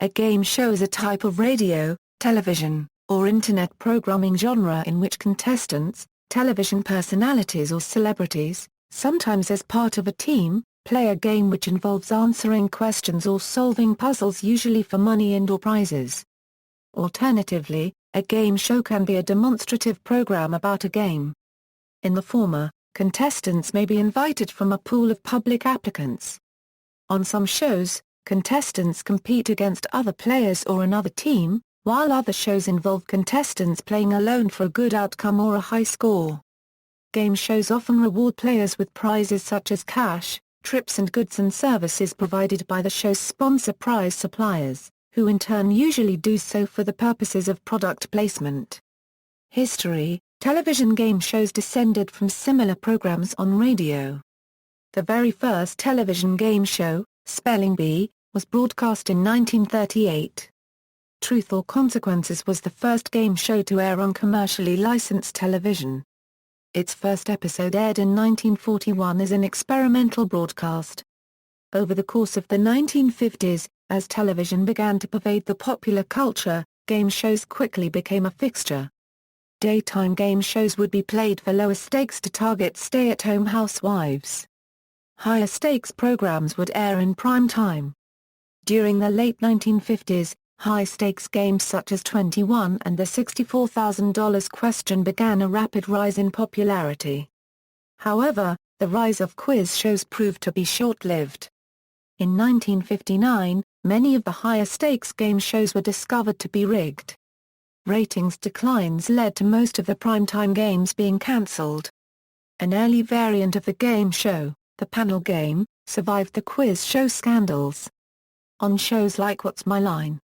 A game show is a type of radio, television, or internet programming genre in which contestants, television personalities or celebrities, sometimes as part of a team, play a game which involves answering questions or solving puzzles, usually for money and/or prizes. Alternatively, a game show can be a demonstrative program about a game. In the former, contestants may be invited from a pool of public applicants. On some shows, contestants compete against other players or another team, while other shows involve contestants playing alone for a good outcome or a high score. Game shows often reward players with prizes such as cash, trips and goods and services provided by the show's sponsor prize suppliers, who in turn usually do so for the purposes of product placement. History: television game shows descended from similar programs on radio. The very first television game show, Spelling Bee, was broadcast in 1938. Truth or Consequences was the first game show to air on commercially licensed television. Its first episode aired in 1941 as an experimental broadcast. Over the course of the 1950s, as television began to pervade the popular culture, game shows quickly became a fixture. Daytime game shows would be played for lower stakes to target stay-at-home housewives. Higher stakes programs would air in prime time. During the late 1950s, high-stakes games such as 21 and the $64,000 Question began a rapid rise in popularity. However, the rise of quiz shows proved to be short-lived. In 1959, many of the higher-stakes game shows were discovered to be rigged. Ratings declines led to most of the primetime games being cancelled. An early variant of the game show, the panel game, survived the quiz show scandals. On shows like What's My Line?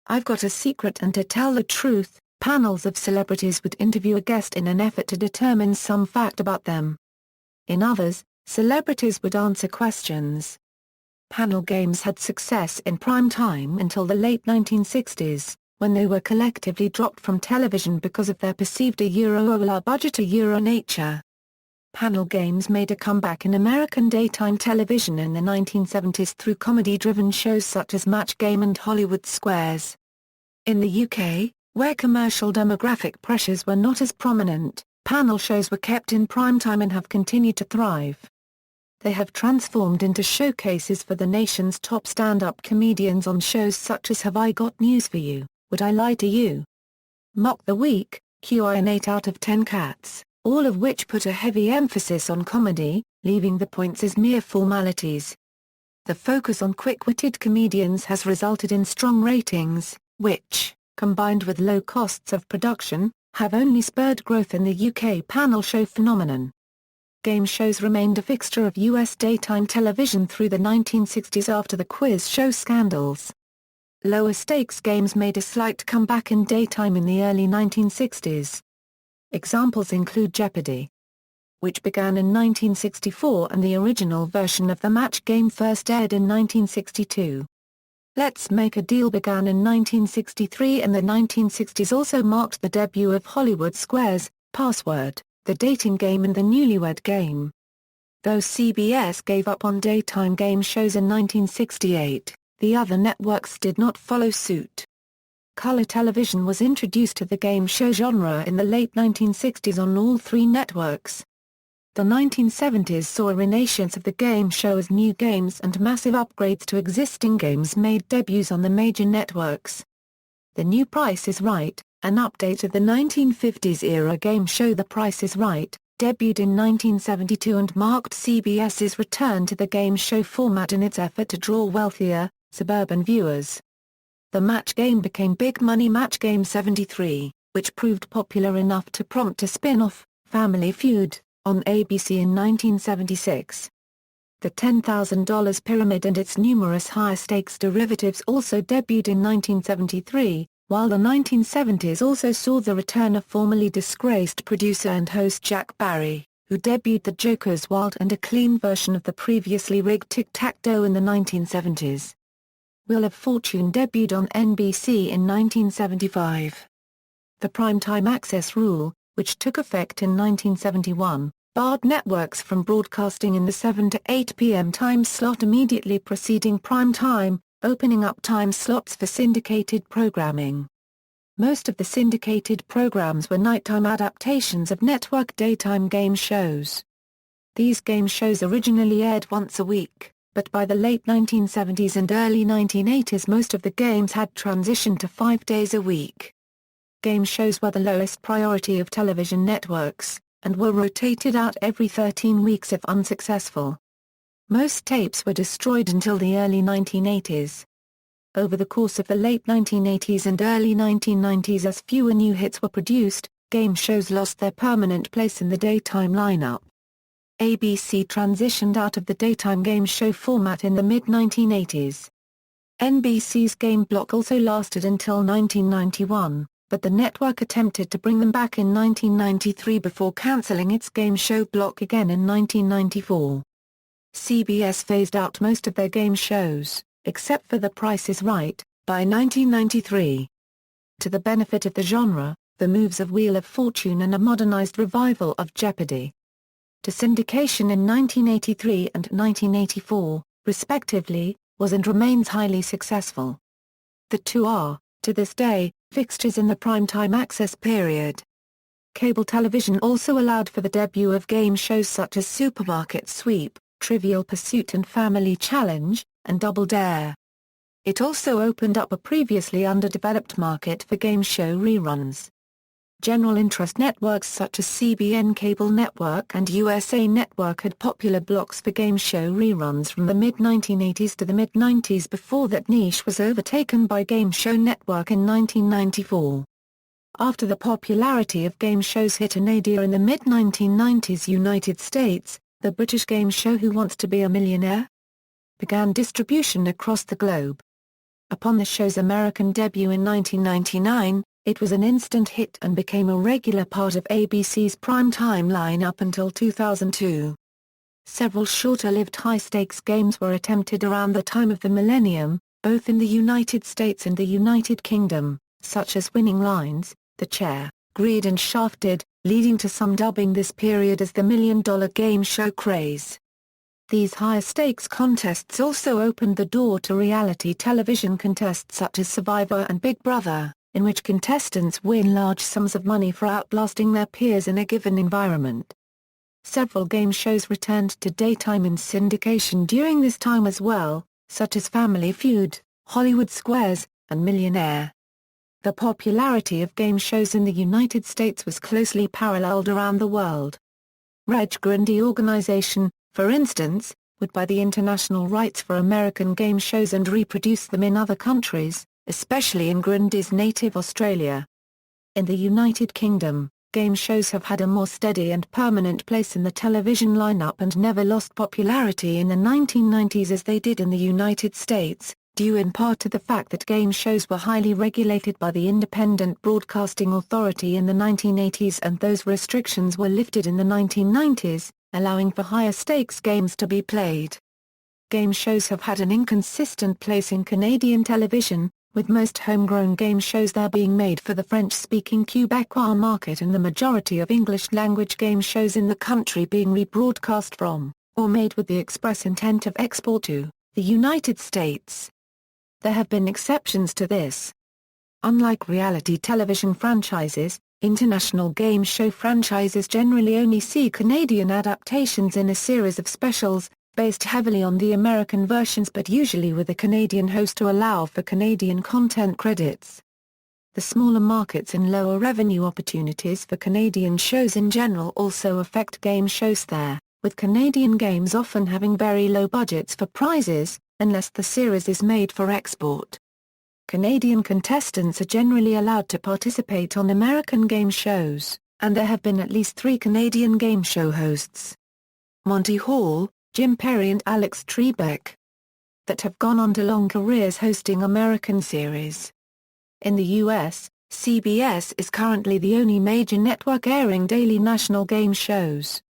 I've Got a Secret and To Tell the Truth, panels of celebrities would interview a guest in an effort to determine some fact about them. In others, celebrities would answer questions. Panel games had success in prime time until the late 1960s, when they were collectively dropped from television because of their perceived low-budget nature. Panel games made a comeback in American daytime television in the 1970s through comedy-driven shows such as Match Game and Hollywood Squares. In the UK, where commercial demographic pressures were not as prominent, panel shows were kept in prime time and have continued to thrive. They have transformed into showcases for the nation's top stand-up comedians on shows such as Have I Got News for You, Would I Lie to You? Mock the Week, QI and 8 out of 10 Cats, all of which put a heavy emphasis on comedy, leaving the points as mere formalities. The focus on quick-witted comedians has resulted in strong ratings, which, combined with low costs of production, have only spurred growth in the UK panel show phenomenon. Game shows remained a fixture of US daytime television through the 1960s after the quiz show scandals. Lower stakes games made a slight comeback in daytime in the early 1960s. Examples include Jeopardy! Which began in 1964 and the original version of the Match Game first aired in 1962. Let's Make a Deal began in 1963 and the 1960s also marked the debut of Hollywood Squares, Password, the dating game and the Newlywed Game. Though CBS gave up on daytime game shows in 1968, the other networks did not follow suit. Color television was introduced to the game show genre in the late 1960s on all three networks. The 1970s saw a renaissance of the game show as new games and massive upgrades to existing games made debuts on the major networks. The New Price is Right, an update of the 1950s-era game show The Price is Right, debuted in 1972 and marked CBS's return to the game show format in its effort to draw wealthier, suburban viewers. The Match Game became Big Money Match Game 73, which proved popular enough to prompt a spin-off, Family Feud, on ABC in 1976. The $10,000 Pyramid and its numerous higher-stakes derivatives also debuted in 1973, while the 1970s also saw the return of formerly disgraced producer and host Jack Barry, who debuted the Joker's Wild and a clean version of the previously rigged Tic-Tac-Toe in the 1970s. Wheel of Fortune debuted on NBC in 1975. The Primetime Access Rule, which took effect in 1971, barred networks from broadcasting in the 7 to 8 p.m. time slot immediately preceding prime time, opening up time slots for syndicated programming. Most of the syndicated programs were nighttime adaptations of network daytime game shows. These game shows originally aired once a week, but by the late 1970s and early 1980s most of the games had transitioned to 5 days a week. Game shows were the lowest priority of television networks, and were rotated out every 13 weeks if unsuccessful. Most tapes were destroyed until the early 1980s. Over the course of the late 1980s and early 1990s, as fewer new hits were produced, game shows lost their permanent place in the daytime lineup. ABC transitioned out of the daytime game show format in the mid-1980s. NBC's game block also lasted until 1991, but the network attempted to bring them back in 1993 before cancelling its game show block again in 1994. CBS phased out most of their game shows, except for The Price is Right, by 1993. To the benefit of the genre, the moves of Wheel of Fortune and a modernized revival of Jeopardy! To syndication in 1983 and 1984, respectively, was and remains highly successful. The two are, to this day, fixtures in the prime-time access period. Cable television also allowed for the debut of game shows such as Supermarket Sweep, Trivial Pursuit and Family Challenge, and Double Dare. It also opened up a previously underdeveloped market for game show reruns. General interest networks such as CBN Cable Network and USA Network had popular blocks for game show reruns from the mid-1980s to the mid-90s before that niche was overtaken by Game Show Network in 1994. After the popularity of game shows hit a nadir in the mid-1990s United States, the British game show Who Wants to Be a Millionaire? Began distribution across the globe. Upon the show's American debut in 1999, it was an instant hit and became a regular part of ABC's prime-time lineup until 2002. Several shorter-lived high-stakes games were attempted around the time of the millennium, both in the United States and the United Kingdom, such as Winning Lines, The Chair, Greed and Shafted, leading to some dubbing this period as the million-dollar game show craze. These higher-stakes contests also opened the door to reality television contests such as Survivor and Big Brother, in which contestants win large sums of money for outlasting their peers in a given environment. Several game shows returned to daytime in syndication during this time as well, such as Family Feud, Hollywood Squares, and Millionaire. The popularity of game shows in the United States was closely paralleled around the world. Reg Grundy Organization, for instance, would buy the international rights for American game shows and reproduce them in other countries, especially in Grundy's native Australia. In the United Kingdom, game shows have had a more steady and permanent place in the television lineup and never lost popularity in the 1990s as they did in the United States, due in part to the fact that game shows were highly regulated by the Independent Broadcasting Authority in the 1980s and those restrictions were lifted in the 1990s, allowing for higher stakes games to be played. Game shows have had an inconsistent place in Canadian television, with most homegrown game shows there being made for the French-speaking Quebecois market and the majority of English-language game shows in the country being rebroadcast from, or made with the express intent of export to, the United States. There have been exceptions to this. Unlike reality television franchises, international game show franchises generally only see Canadian adaptations in a series of specials, based heavily on the American versions but usually with a Canadian host to allow for Canadian content credits. The smaller markets and lower revenue opportunities for Canadian shows in general also affect game shows there, with Canadian games often having very low budgets for prizes, unless the series is made for export. Canadian contestants are generally allowed to participate on American game shows, and there have been at least 3 Canadian game show hosts. Monty Hall, Jim Perry and Alex Trebek, that have gone on to long careers hosting American series. In the U.S., CBS is currently the only major network airing daily national game shows.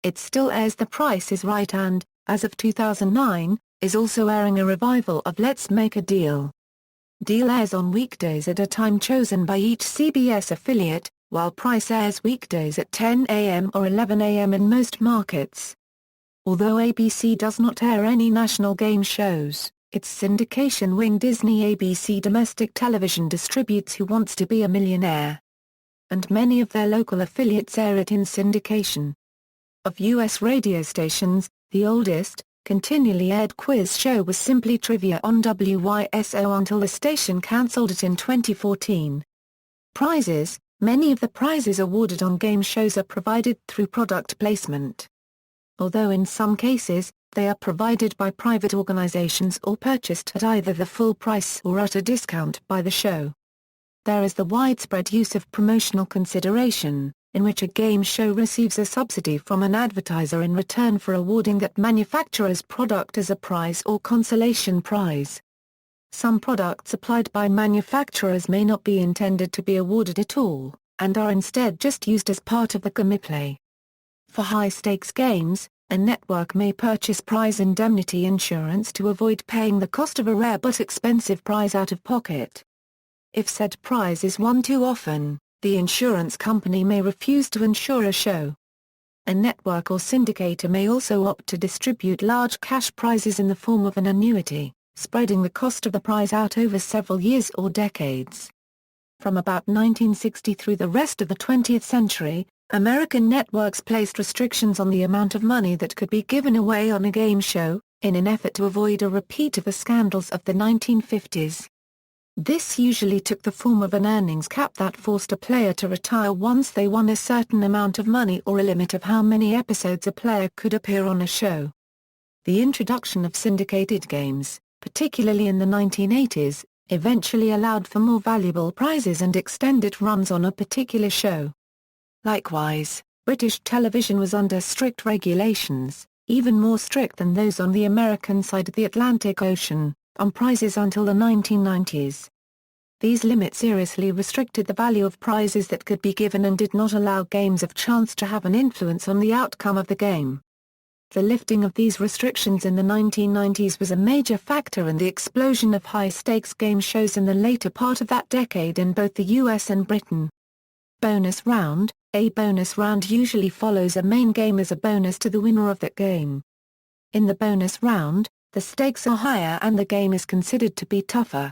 It still airs The Price is Right and, as of 2009, is also airing a revival of Let's Make a Deal. Deal airs on weekdays at a time chosen by each CBS affiliate, while Price airs weekdays at 10 a.m. or 11 a.m. in most markets. Although ABC does not air any national game shows, Its syndication wing Disney ABC Domestic Television distributes Who Wants to Be a Millionaire, and many of their local affiliates air it in syndication. Of U.S. radio stations, the oldest, continually aired quiz show was simply Trivia on WYSO until the station cancelled it in 2014. Prizes: many of the prizes awarded on game shows are provided through product placement. Although in some cases, they are provided by private organizations or purchased at either the full price or at a discount by the show. There is the widespread use of promotional consideration, in which a game show receives a subsidy from an advertiser in return for awarding that manufacturer's product as a prize or consolation prize. Some products supplied by manufacturers may not be intended to be awarded at all, and are instead just used as part of the gameplay. For high-stakes games, a network may purchase prize indemnity insurance to avoid paying the cost of a rare but expensive prize out of pocket. If said prize is won too often, the insurance company may refuse to insure a show. A network or syndicator may also opt to distribute large cash prizes in the form of an annuity, spreading the cost of the prize out over several years or decades. From about 1960 through the rest of the 20th century, American networks placed restrictions on the amount of money that could be given away on a game show, in an effort to avoid a repeat of the scandals of the 1950s. This usually took the form of an earnings cap that forced a player to retire once they won a certain amount of money or a limit of how many episodes a player could appear on a show. The introduction of syndicated games, particularly in the 1980s, eventually allowed for more valuable prizes and extended runs on a particular show. Likewise, British television was under strict regulations, even more strict than those on the American side of the Atlantic Ocean, on prizes until the 1990s. These limits seriously restricted the value of prizes that could be given and did not allow games of chance to have an influence on the outcome of the game. The lifting of these restrictions in the 1990s was a major factor in the explosion of high-stakes game shows in the later part of that decade in both the US and Britain. Bonus round: a bonus round usually follows a main game as a bonus to the winner of that game. In the bonus round, the stakes are higher and the game is considered to be tougher.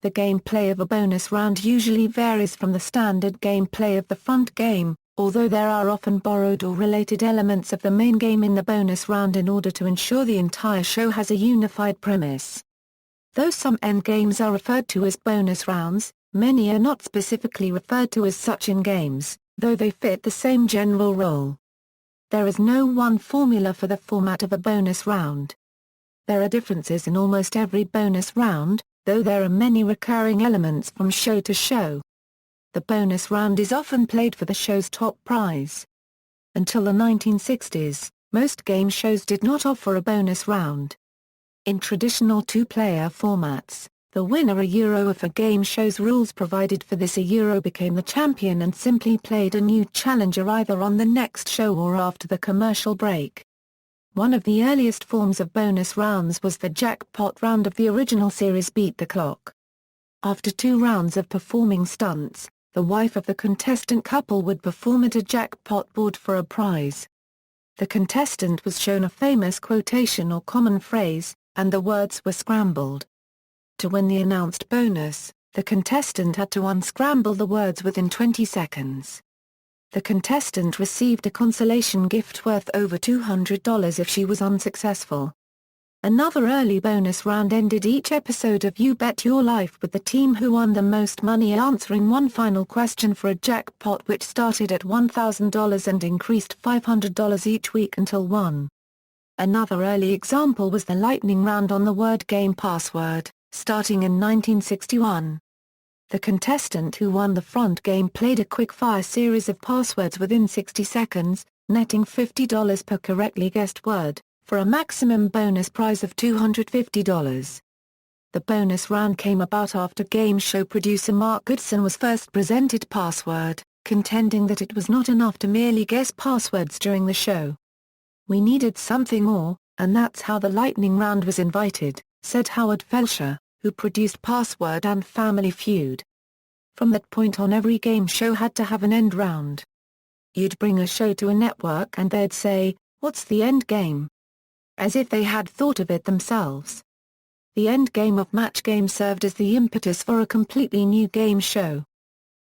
The gameplay of a bonus round usually varies from the standard gameplay of the front game, although there are often borrowed or related elements of the main game in the bonus round in order to ensure the entire show has a unified premise. Though some endgames are referred to as bonus rounds, many are not specifically referred to as such in games, though they fit the same general role. There is no one formula for the format of a bonus round. There are differences in almost every bonus round, though there are many recurring elements from show to show. The bonus round is often played for the show's top prize. Until the 1960s, most game shows did not offer a bonus round. In traditional two-player formats, the winner if a game show's rules provided for this became the champion and simply played a new challenger either on the next show or after the commercial break. One of the earliest forms of bonus rounds was the jackpot round of the original series Beat the Clock. After 2 rounds of performing stunts, the wife of the contestant couple would perform at a jackpot board for a prize. The contestant was shown a famous quotation or common phrase, and the words were scrambled. To win the announced bonus, the contestant had to unscramble the words within 20 seconds. The contestant received a consolation gift worth over $200 if she was unsuccessful. Another early bonus round ended each episode of You Bet Your Life with the team who won the most money answering one final question for a jackpot which started at $1,000 and increased $500 each week until won. Another early example was the lightning round on the word game password, starting in 1961. The contestant who won the front game played a quick-fire series of passwords within 60 seconds, netting $50 per correctly guessed word, for a maximum bonus prize of $250. The bonus round came about after game show producer Mark Goodson was first presented Password, contending that it was not enough to merely guess passwords during the show. "We needed something more, and that's how the lightning round was invited," said Howard Felsher, who produced Password and Family Feud. From that point on, every game show had to have an end round. You'd bring a show to a network and they'd say, "What's the end game?" As if they had thought of it themselves. The end game of Match Game served as the impetus for a completely new game show.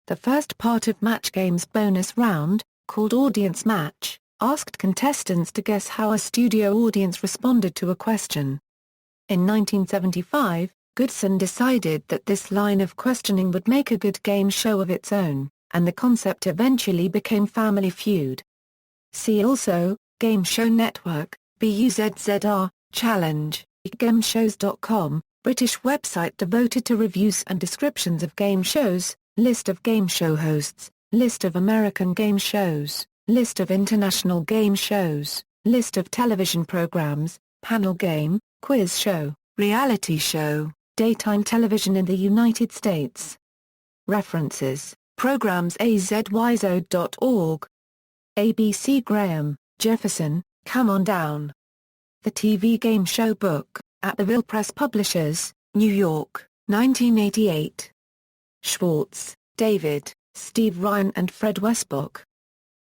The first part of Match Game's bonus round, called Audience Match, asked contestants to guess how a studio audience responded to a question. In 1975, Goodson decided that this line of questioning would make a good game show of its own, and the concept eventually became Family Feud. See also, Game Show Network, BUZZR, Challenge, gameshows.com, British website devoted to reviews and descriptions of game shows, list of game show hosts, list of American game shows, list of international game shows, list of television programs, panel game, quiz show, reality show, daytime television in the United States. References, programs azwyzo.org. ABC Graham, Jefferson, Come On Down. The TV Game Show Book, at the Ville Press Publishers, New York, 1988. Schwartz, David, Steve Ryan and Fred Westbrook.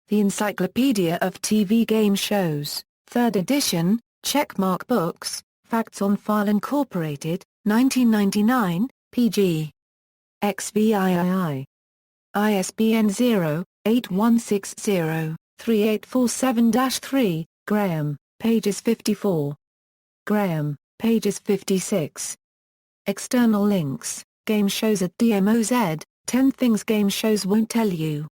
The Encyclopedia of TV Game Shows, 3rd edition, Checkmark Books, Facts on File Incorporated, 1999, pg. XVII. ISBN 0-8160-3847-3, Graham, pages 54. Graham, pages 56. External links, Game Shows at DMOZ, 10 Things Game Shows Won't Tell You.